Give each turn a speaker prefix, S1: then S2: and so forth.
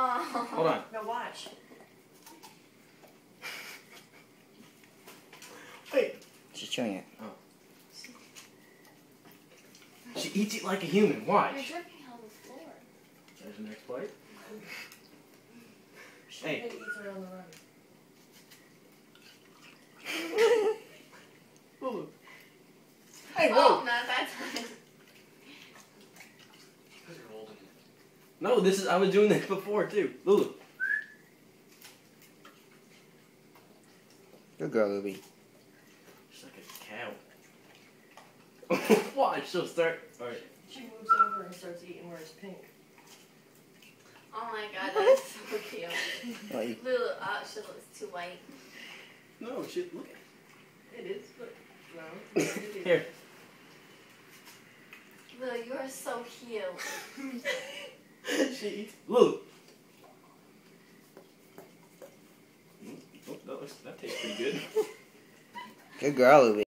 S1: Oh.
S2: Hold on.
S3: Now watch.
S2: Wait.
S4: She's chewing it.
S2: Oh. She eats it like a human.
S1: You're
S2: Watch.
S1: dripping on the floor.
S2: There's the next plate.
S3: She
S2: Hey.
S3: eats her on the run.
S2: Lulu. Hey, whoa.
S1: Oh, not that time.
S2: No, this is. I was doing this before too. Lulu.
S4: Good girl, Ruby.
S2: She's like a cow. Watch. She'll start. All right.
S3: She moves over and starts eating where it's pink.
S1: Oh my god, that's so cute.
S4: What, you-
S1: Lulu, she looks too white.
S2: No, she look.
S3: It is, but no.
S2: Here.
S1: Lulu, you are so cute.
S2: She eats. Lulu. Oh, that tastes pretty good.
S4: Good girl, Ruby.